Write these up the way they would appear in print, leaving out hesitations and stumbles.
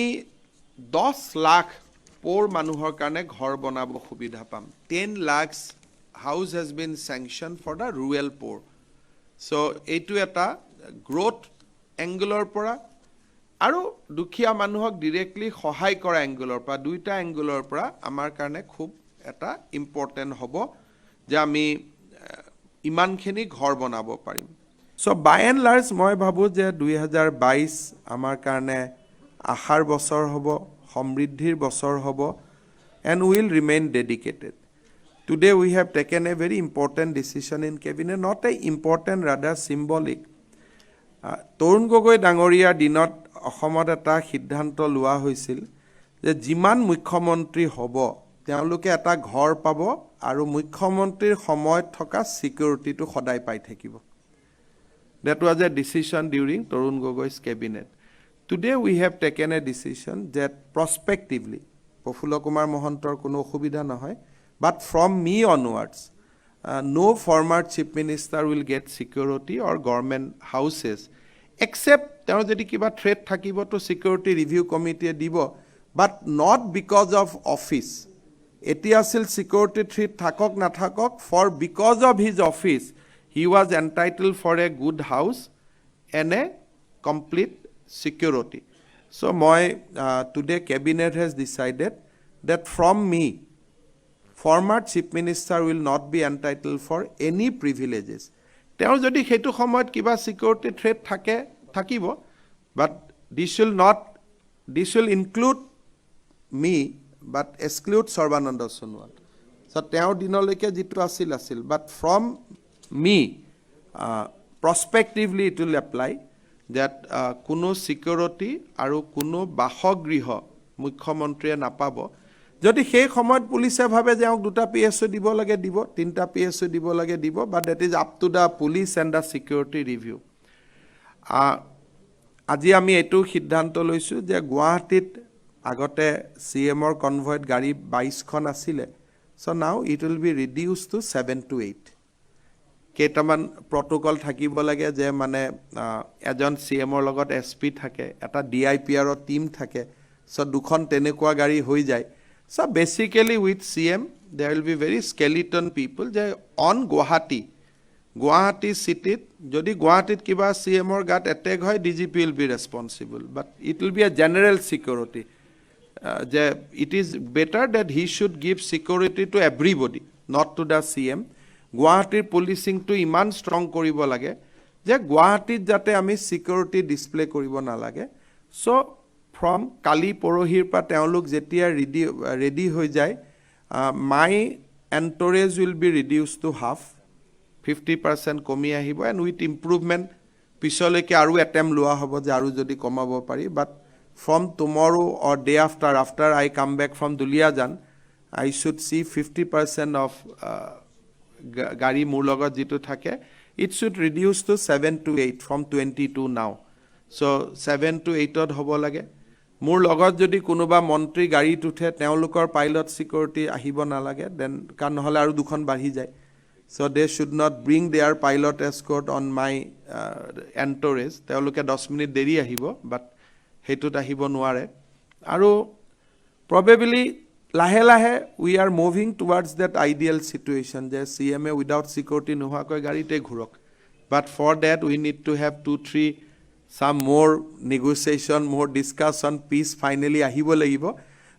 10 lakh poor মানুহৰ কাৰণে ঘৰ বনাব সুবিধা পাম 10 lakhs house has been sanctioned for the rural poor so এইটো এটা growth angle পৰা আৰু দুখীয়া মানুহক directly সহায় কৰা angle পৰা দুইটা angle পৰা আমাৰ কাৰণে খুব এটা important হ'ব যে আমি ইমানখিনি ঘৰ বনাব পাৰিম so by and large মই ভাবো যে 2022 আমাৰ কাৰণে আশাৰ বছৰ হ'ব সমৃদ্ধিৰ বছৰ হ'ব and we will remain dedicated today we have taken a very important decision in cabinet not a important rather symbolic Tarun Gogoi ডাঙৰীয়াৰ দিনত অসমত এটা সিদ্ধান্ত লোৱা হৈছিল যে যিমান মুখ্যমন্ত্ৰী হ'ব তেওঁলোকে এটা ঘৰ পাব আৰু মুখ্যমন্ত্ৰীৰ সময়ত থকা সিকিউৰিটিটো সদায় পাই থাকিব that was a decision during Tarun Gogoi's cabinet Today we have taken a decision that prospectively, Profulla Kumar Mohantor kono okhubidha nahoy, but from me onwards, no former chief minister will get security or government houses, except teno jodi kiba threat thakibo to security review committee dibo, but not because of office. Etiasil security threat thakok na thakok, for because of his office, he was entitled for a good house and a complete security. So today cabinet has decided that from me, former chief minister will not be entitled for any privileges. Teo jodi hetu samoyt kiba security threat thakibo, but this will include me, but exclude Sarbananda Sonowal. So teo dinoleke jitu asil, but from me, prospectively it will apply. That কোনো security আৰু কোনো বাসগৃহ মুখ্যমন্ত্ৰীয়ে নাপাব যদি সেই সময়ত পুলিচে ভাবে যে আক দুটা পিএসও দিব লাগে দিব তিনটা পিএসও দিব লাগে দিব but that is up to the police and the security review আজি আমি এটো সিদ্ধান্ত লৈছো যে গুৱাহাটীত আগতে সিএমৰ কনভয়ত গাড়ী 22খন আছিল so now it will be reduce to 7 to 8 কেইটামান প্ৰটোকল থাকিব লাগে যে মানে এজন সিএমৰ লগত এসপি থাকে এটা ডিআইপিআৰ টিম থাকে সো দুখন তেনেকুৱা গাড়ী হৈ যায় so basically with CM there will be very skeleton people যে অন গুৱাহাটী সিটিত যদি গুৱাহাটীত কিবা সিএমৰ গাত এটেক হয় DGP will be responsible but it will be a general security যে it is better that he should give security to everybody not to the CM গুৱাহাটীৰ পুলিচিংটো ইমান ষ্ট্ৰং কৰিব লাগে যে গুৱাহাটীত যাতে আমি সিকিউৰিটি ডিসপ্লে কৰিব নালাগে সো ফ্ৰম কালি পৰহিৰ পৰা তেওঁলোক যেতিয়া ৰেডি হৈ যায় মাই এন্টৰেজ will be reduce to half 50% কমি আহিব এণ্ড উইথ ইম্প্ৰুভমেণ্ট পিছলৈকে আৰু এটেম্প লোৱা হ'ব যে আৰু যদি কমাব পাৰি but from tomorrow or day after I come back from Duliajan I should see 50% of গাড়ী মোৰ লগত যেটো থাকে it should reduce to 7 to 8 from 22 now so 7 to 8 ত হ'ব লাগে মোৰ লগত যদি কোনোবা মন্ত্ৰী গাড়ীত উঠে তেওঁলোকৰ পাইলট সিকিউৰিটি আহিব না লাগে দেন কান নহলে আৰু দুখন বাঢ়ি যায় so they should not bring their pilot escort on my entourage তেওঁলোকে 10 মিনিট দেৰি আহিব but হেতুত আহিব নোৱাৰে আৰু probably লাহে we are moving towards that ideal situation যে CMA without security নোহোৱাকৈ গাড়ীতে ঘুৰক but for that we need to have 2-3 some more negotiation more discussion peace finally আহিব লাগিব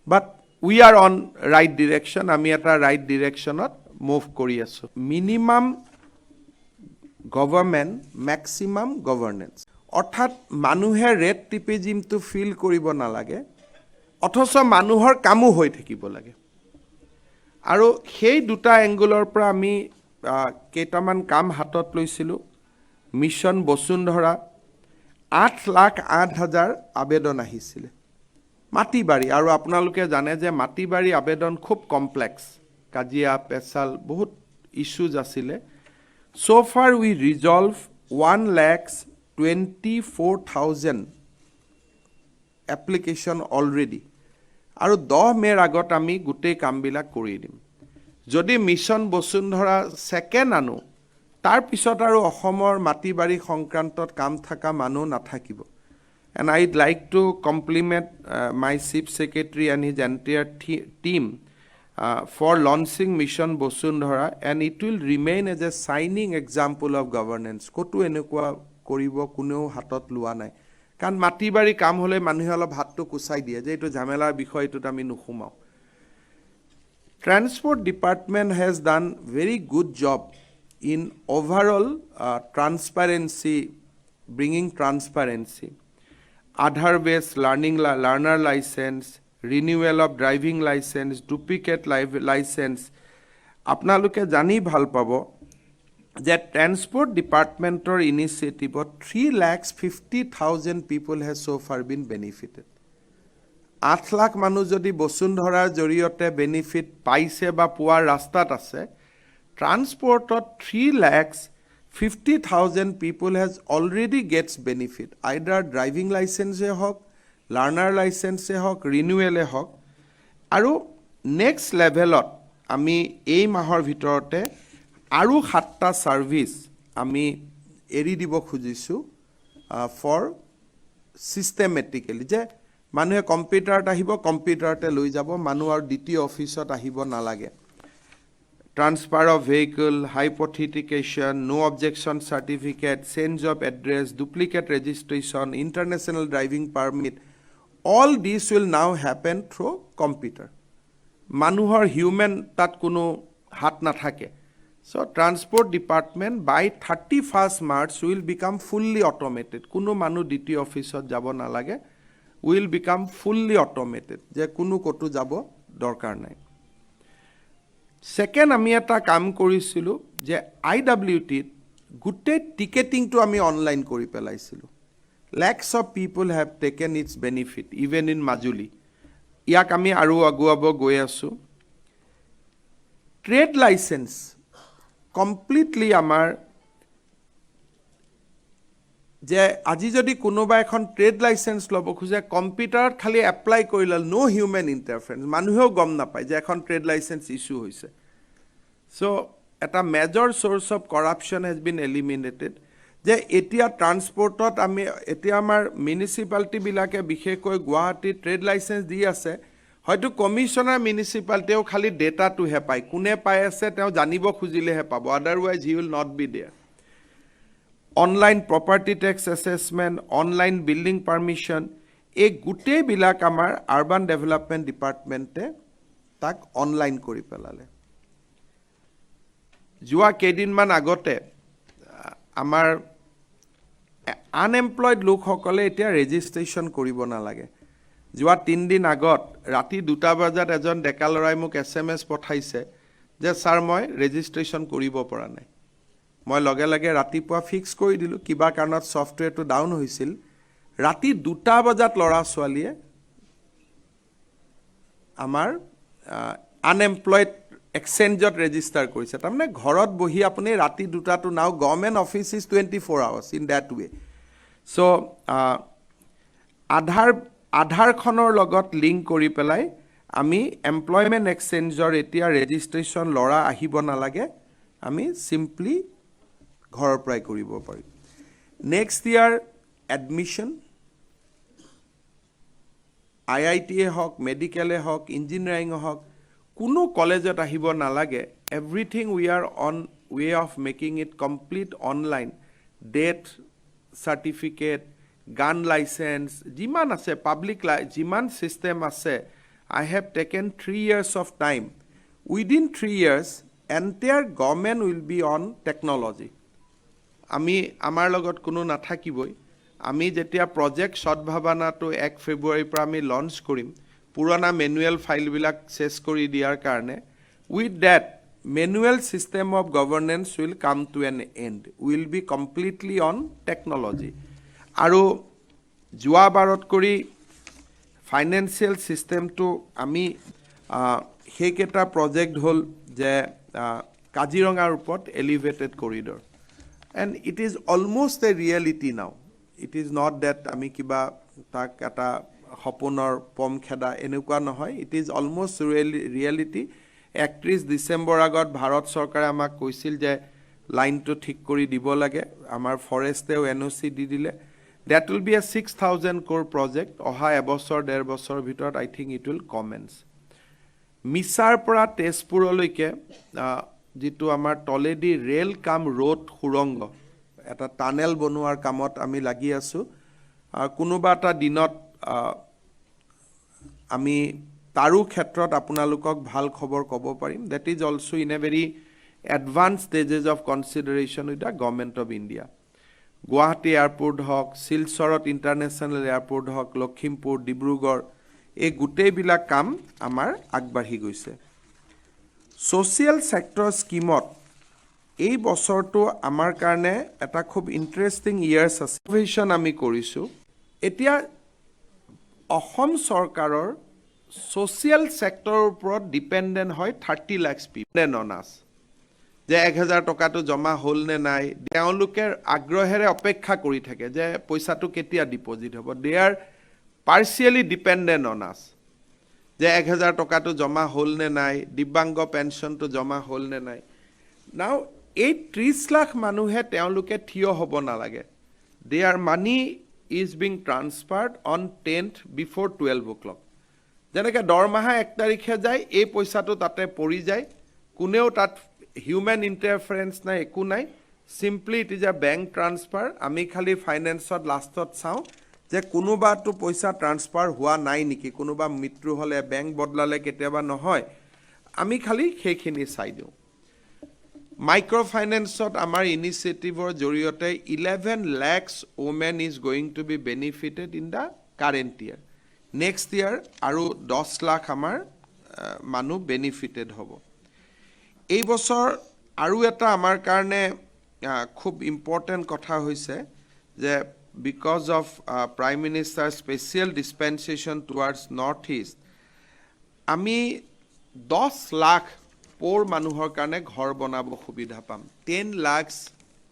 but we are on right direction আমি এটা right directionত move কৰি আছো minimum government maximum governance অৰ্থাৎ মানুহে ৰেড টিপিজিমটো ফিল কৰিব নালাগে অথচ মানুহৰ কামো হৈ থাকিব লাগে আৰু সেই দুটা এংগলৰ পৰা আমি কেইটামান কাম হাতত লৈছিলো মিশন বসুন্ধৰা 8,08,000 আবেদন আহিছিল মাটিবাৰী আৰু আপোনালোকে জানে যে মাটিবাৰী আবেদন খুব কমপ্লেক্স কাজিয়া পেছাল বহুত ইস্যুজ আছিল so far we resolve 1,24,000 application already আৰু 10 মেৰ আগত আমি গুটেই কামবিলাক কৰি দিম যদি মিশন বসুন্ধৰা সেকেন্ড আনো তাৰ পিছত আৰু অসমৰ মাটিবাৰী সংক্ৰান্তত কাম থাকা মানুহ নাথাকিব And I'd like to compliment my Chief Secretary and his entire team for launching Mission Bosundhara, and it will remain as a shining example of governance. Kotu enekwa koribo kuneo hatot lua nai. Kan mati bari kam hole manuhe olop hatto kusai diye je etu jhamelar bishoy etut ami nukhumao. Transport Department has done very good job in overall transparency, bringing transparency. Aadhaar-based learner license, renewal of driving license, duplicate license. Apnaluke jani bhal pabo that Transport Departmentor initiative 3,50,000 people has so far been benefited. 8 lakh মানুহ যদি বসুন্ধৰাৰ জৰিয়তে benefit পাইছে বা পোৱাৰ ৰাস্তাত আছে, ট্ৰান্সপৰ্টত 3,50,000 people has already gets benefit. Either driving license হওক, learner license হওক, renewal হওক, আৰু next levelত আমি এই মাহৰ ভিতৰতে আৰু 7টা সাৰ্ভিস আমি এৰি দিব খুজিছো for systematically যে মানুহে কম্পিউটাৰত আহিব, কম্পিউটাৰতে লৈ যাব, মানুহ আৰু দ্বিতীয় অফিসত আহিব নালাগে. Transfer of vehicle, hypothecation, no objection certificate, change of address, duplicate registration, international driving permit, all these will now happen through computer. Manuhar human tat kuno hat na thake. So Transport Department by 31st March will become fully automated. Kuno manu DT office jabo na lage, will become fully automated. Je kuno kotu jabo dorkar nai. Second, আমি এটা কাম কৰিছিলো যে IWT গুটে ticketing two আমি online কৰি পেলাইছিলো. Lakhs of people have taken its benefit even in Majuli. ইয়াক আমি আৰু আগুৱাব গৈ আছো. Trade license completely আমাৰ যে আজি যদি কোনোবা এখন ট্ৰেড লাইসেন্স লব খুজে কম্পিউটাৰত খালি এপ্লাই কৰিলে নো হিউম্যান ইন্টাৰফাৰেন্স মানুহেও গম নাপায় যে এখন ট্ৰেড লাইসেন্স ইস্যু হৈছে. So এটা major source of corruption has been eliminated. যে এতিয়া ট্ৰান্সপৰ্টত আমি এতিয়া আমাৰ মিউনিসিপালিটি বিলাকে বিশেষকৈ গুৱাহাটী ট্ৰেড লাইসেন্স দি আছে, হয়তো কমিশনাৰ মিউনিসিপালিটিও খালি ডেটাটো হে পায়, কোনে পাই আছে তেওঁ জানিব খুজিলেহে পাব, otherwise he will not be there. Online property tax assessment, online building permission, এই গুটেই বিলাক আমাৰ আৰবান ডেভেলপমেন্ট ডিপাৰ্টমেন্টে তাক অনলাইন কৰি পেলালে. যোৱা কেইদিনমান আগতে আমাৰ আনএমপ্লয়েড লোকসকলে এতিয়া ৰেজিষ্ট্ৰেচন কৰিব নালাগে. যোৱা 3 দিন আগত ৰাতি 2টা বজাত এজন ডেকা লৰাই মোক SMS পঠাইছে যে স্যাৰ মই ৰেজিষ্ট্ৰেচন কৰিব পৰা নাই. মই লগে লগে ৰাতিপুৱা ফিক্স কৰি দিলো, কিবা কাৰণত সফটওয়্যাৰটো ডাউন হৈছিল. ৰাতি 2টা বজাত লৰা ছোৱালীয়ে আমাৰ আনএমপ্লয়েড এক্সচেঞ্জত ৰেজিষ্টাৰ কৰিছে. তাৰমানে ঘৰত বহি আপুনি ৰাতি 2টাটো নাও government office is 24 hours in that way. So আধাৰ খনৰ লগত লিংক কৰি পেলাই আমি এমপ্লয়মেন্ট এক্সচেঞ্জৰ এতিয়া ৰেজিষ্ট্ৰেচন লৰা আহিব নালাগে, আমি সিম্পলি ঘৰৰ পৰাই কৰিব পাৰি. নেক্সট ইয়াৰ এডমিশন IIT হওক, মেডিকেলে হওক, ইঞ্জিনিয়াৰিং হওক, কোনো কলেজত আহিব নালাগে. Everything we are on way of making it complete online. Death certificate, gun licence, যিমান আছে পাব্লিক যিমান সিস্টেম আছে, I have taken 3 years of time. Within 3 years, entire government will be on technology. আমি আমাৰ লগত কোনো নাথাকিবই. আমি যেতিয়া প্ৰজেক্ট সদভাৱনাটো 1 ফেব্ৰুৱাৰীৰ পৰা আমি লঞ্চ কৰিম, পুৰণা মেনুৱেল ফাইলবিলাক শেষ কৰি দিয়াৰ কাৰণে, with that manual system of governance will come to an end. We will be completely on technology. আৰু যোৱা বাৰত কৰি ফাইনেন্সিয়েল সিস্টেমটো আমি হেকেটা প্ৰজেক্ট হল যে কাজিৰঙাৰ ওপৰত elevated corridor. And it is almost a reality now. It is not that আমি কিবা তাক এটা সপোনৰ পম খেদা এনেকুৱা নহয়. It is almost reality. 31 December আগত ভাৰত চৰকাৰে আমাক কৈছিল যে লাইনটো ঠিক কৰি দিব লাগে. আমাৰ ফৰেষ্টেও NOC দি দিলে. That will be a 6,000 crore project. Oha ebosor, 1.5 বছৰ ভিতৰত I think it will commence. মিছাৰ পৰা তেজপুৰলৈকে যিটো আমাৰ তলেদি ৰেল কাম ৰোড সুৰংগ এটা টানেল বনোৱাৰ কামত আমি লাগি আছো কোনোবা এটা দিনত আমি তাৰো ক্ষেত্ৰত আপোনালোকক ভাল খবৰ ক'ব পাৰিম that is also in a very advanced stages of consideration with the government of India. Guwahati airport hok Silchorot international airport hok Lakhimpur Dibrugarh এই গোটেইবিলাক কাম আমাৰ আগবাঢ়ি গৈছে সোশ্যাল সেক্টৰ স্কিমত এই বছৰটো আমাৰ কাৰণে এটা খুব ইন্টাৰেষ্টিং ইয়াৰ্স আছে ইনোভেশন আমি কৰিছো এতিয়া অসম চৰকাৰৰ সোশ্যাল সেক্টৰৰ ওপৰত ডিপেন্ডেন্ট হয় 30 লাখ পিপল অন আস যে 1000 টকাটো জমা হল নে নাই তেওঁলোকে আগ্ৰহেৰে অপেক্ষা কৰি থাকে যে পইচাটো কেতিয়া ডিপোজিট হ'ব দে R partially dependent on us. যে 1000 টকাটো জমা হল নে নাই দিব্যাংগ পেনশনটো জমা হল নে নাই নাও এই 30 লাখ মানুহে তেওঁলোকে থিয় হ'ব নালাগে their money is being transferred on 10th before 12 o'clock যেনেকৈ দৰমাহা 1 তাৰিখে যায় এই পইচাটো তাতে পৰি যায় কোনেও তাত হিউম্যান ইন্টাৰফাৰেন্স নাই একো নাই simply it is a bank transfer আমি খালি ফাইনান্সত লাষ্টত চাও যে কোনোবাটো পইচা ট্ৰান্সফাৰ হোৱা নাই নেকি কোনোবা মৃত্যু হলে বেংক বদলালে কেতিয়াবা নহয় আমি খালি সেইখিনি চাই দিও মাইক্ৰো ফাইনান্সত আমাৰ ইনিচিয়েটিভৰ জৰিয়তে 11 lakhs women is going to be benefited in the current year next year আৰু 10 লাখ আমাৰ মানুহ বেনিফিটেড হ'ব এই বছৰ আৰু এটা আমাৰ কাৰণে খুব ইম্পৰ্টেন্ট কথা হৈছে যে because of Prime Minister's special dispensation towards Northeast, আমি 10 লাখ poor মানুহৰ কাৰণে ঘৰ বনাব সুবিধা পাম 10 lakhs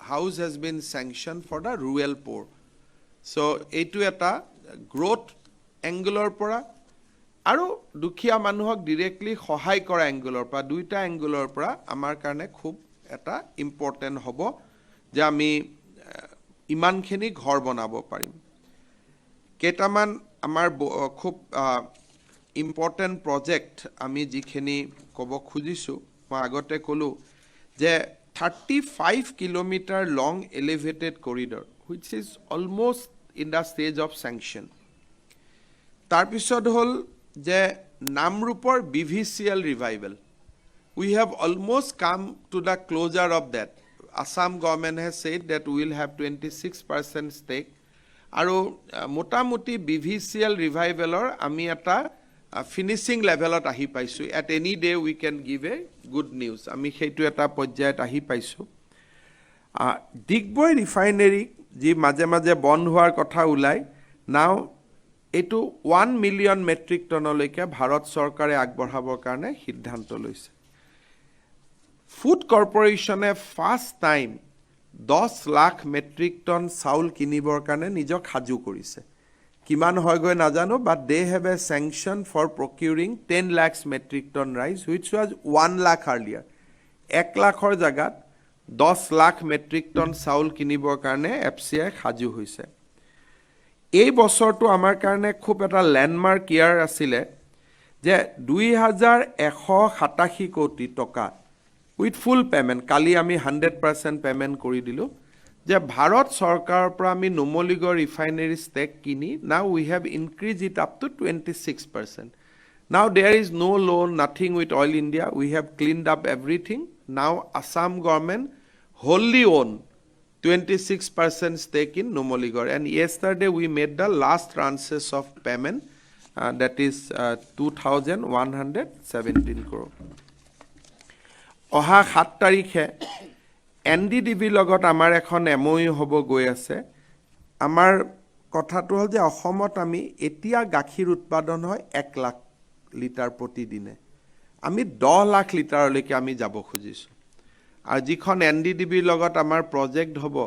house has been sanctioned for the rural poor. So এইটো এটা growth angle পৰা আৰু দুখীয়া মানুহক directly সহায় কৰা angle পৰা দুইটা angle পৰা আমাৰ কাৰণে খুব এটা important হ'ব যে আমি ইমানখিনি ঘৰ বনাব পাৰিম কেটামান আমাৰ খুব ইম্পৰ্টেন্ট প্ৰজেক্ট আমি যিখিনি ক'ব খুজিছো মই আগতে কলো যে 35 kilometre long elevated corridor which is almost in the stage of sanction তাৰ পিছত হল যে নামৰূপৰ BVCL revival we have almost come to the closure of that Assam government has said that we will have 26% stake. Aru motamuti BVCL revivalor ami eta finishing level at ahi paisu. At any day we can give a good news. Ami heitu eta porjayat ahi paisu. Digboi refinery ji maje maje bond hoar kotha ulai. Now etu 1 million metric ton loike Bharat Sarkare agbadhabor karone siddhanto loise. Food Corporation first time 10 lakh metric ton চাউল কিনিবৰ কাৰণে নিজক হাজু কৰিছে কিমান হয় গৈ নাজানো but they have a sanction for procuring 10 lakhs metric ton rice which was 1 lakh earlier 1 লাখৰ জাগাত 10 লাখ metric ton চাউল কিনিবৰ কাৰণে FCI হাজু হৈছে এই বছৰটো আমাৰ কাৰণে খুব এটা ল্যান্ডমাৰ্ক ইয়াৰ আছিল যে 2187 কোটি টকা with full payment kali ami 100% payment kori dilu je bharat sarkar pra ami Numaligarh refinery stake kini now we have increased it up to 26% now there is no loan nothing with Oil India we have cleaned up everything now Assam government wholly own 26% stake in Numaligarh and yesterday we made the last tranches of payment that is 2117 crore অহা 7 তাৰিখে NDDB লগত আমাৰ এখন MoU হ'ব গৈ আছে আমাৰ কথাটো হল যে অসমত আমি এতিয়া গাখীৰ উৎপাদন হয় 1 লাখ লিটাৰ প্ৰতিদিনে আমি 10 লাখ লিটাৰলৈকে আমি যাব খুজিছো আৰু যিখন এনডিডিবিৰ লগত আমাৰ প্ৰজেক্ট হ'ব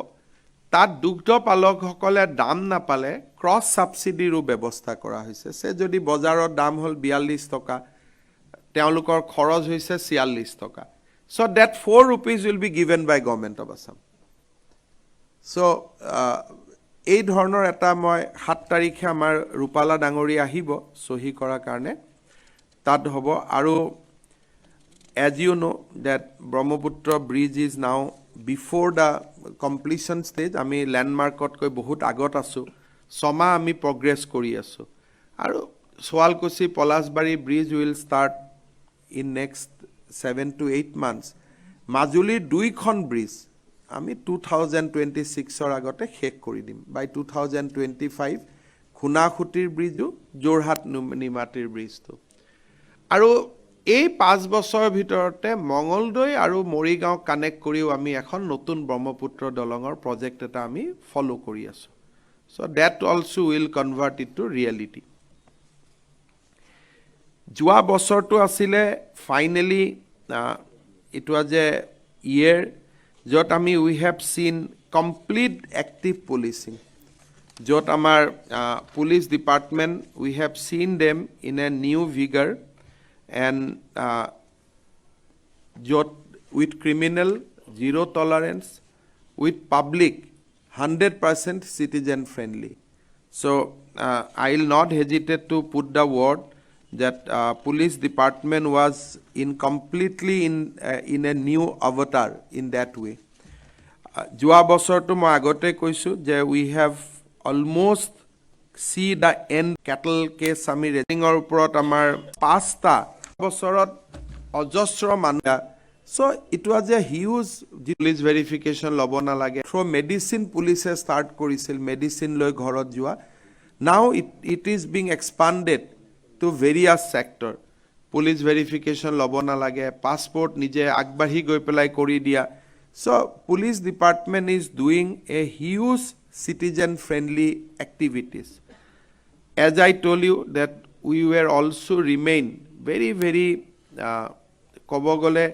তাত দুগ্ধ পালকসকলে দাম নাপালে ক্ৰছ সাবসিডিৰো ব্যৱস্থা কৰা হৈছে সে যদি বজাৰৰ দাম হল 42 টকা তেওঁলোকৰ খৰচ হৈছে 46 টকা So that 4 rupees will be given by government of Assam. So এই ধৰণৰ এটা মই 7 তাৰিখে আমাৰ ৰূপালা ডাঙৰী আহিব সহি কৰাৰ কাৰণে তাত হ'ব আৰু as you know that Brahmaputra bridge is now before the completion stage আমি ল্যান্ডমাৰ্কত কৈ বহুত আগত আছো সমা আমি প্ৰগ্ৰেছ কৰি আছো আৰু সোৱালকুছি Palasbari bridge will start in next 7 to 8 months মাজুলীৰ দুইখন ব্ৰিজ আমি 2026 ৰ আগতে শেষ কৰি দিম by 2025 খুনাখুটিৰ ব্ৰিজও জোৰহাট নিমাতীৰ ব্ৰিজটো আৰু এই 5 বছৰৰ ভিতৰতে মঙ্গলদৈ আৰু মৰিগাঁও কানেক্ট কৰিও আমি এখন নতুন ব্ৰহ্মপুত্ৰ দলঙৰ প্ৰজেক্ট এটা আমি ফলো কৰি আছো so that also will convert it to reality যোৱা বছৰটো আছিলে finally it was a year যত আমি we have seen complete active policing যত আমাৰ police department we have seen them in a new vigor and with criminal zero tolerance with public 100% citizen friendly so I will not hesitate to put the word that police department was in completely in a new avatar in that way যোৱা বছৰটো মই আগতে কৈছো যে we have almost see the end cattle case আমি ৰেটিংৰ ওপৰত আমাৰ 5টা বছৰত অজস্ৰ মানুহ so it was a huge police verification লব না লাগে through medicine police start কৰিছিল medicine লৈ ঘৰত যোৱা now it is being expanded to various sector police verification লব না লাগে passport নিজে আগবাঢ়ি গৈ পেলাই কৰি দিয়া so police department is doing a huge citizen friendly activities as I told you that we were also remain very কবগলে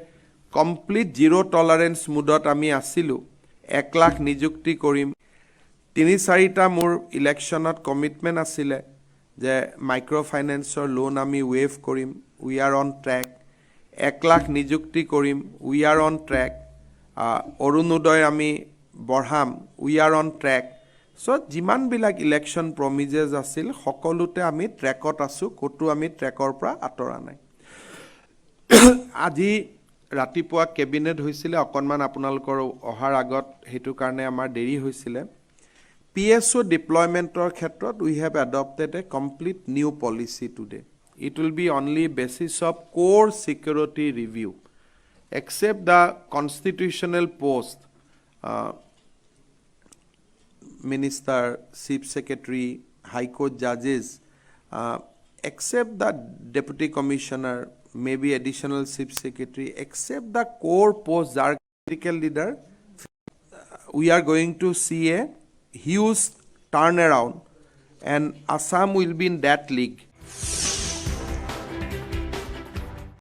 complete zero tolerance moodত আমি আছিলো 1 লাখ নিযুক্তি কৰিম 3-4টা মোৰ ইলেকশনত কমিটমেন্ট আছিলে যে মাইক্ৰো ফাইনান্সৰ লোন আমি ওয়েভ কৰিম we are on track 1 lakh নিযুক্তি কৰিম we are on track Orunodoi আমি বঢ়াম we are on track so যিমান বিলাক ইলেকশন প্ৰমিজেস আছিল সকলোতে আমি ট্ৰেকত আছো কটো আমি ট্ৰেকৰ পৰা আতৰা নাই আজি ৰাতিপুৱা কেবিনেট হৈছিলে অকনমান আপোনালোকৰ অহাৰ আগত হেতু কাৰণে আমাৰ দেৰি হৈছিলে PSO deploymentor ক্ষেত্ৰত we have adopted a complete new policy today it will be only basis of core security review except the constitutional post minister chief secretary high court judges except the deputy commissioner maybe additional chief secretary except the core post jar critical leader we are going to see a huge turnaround and Assam will be in that league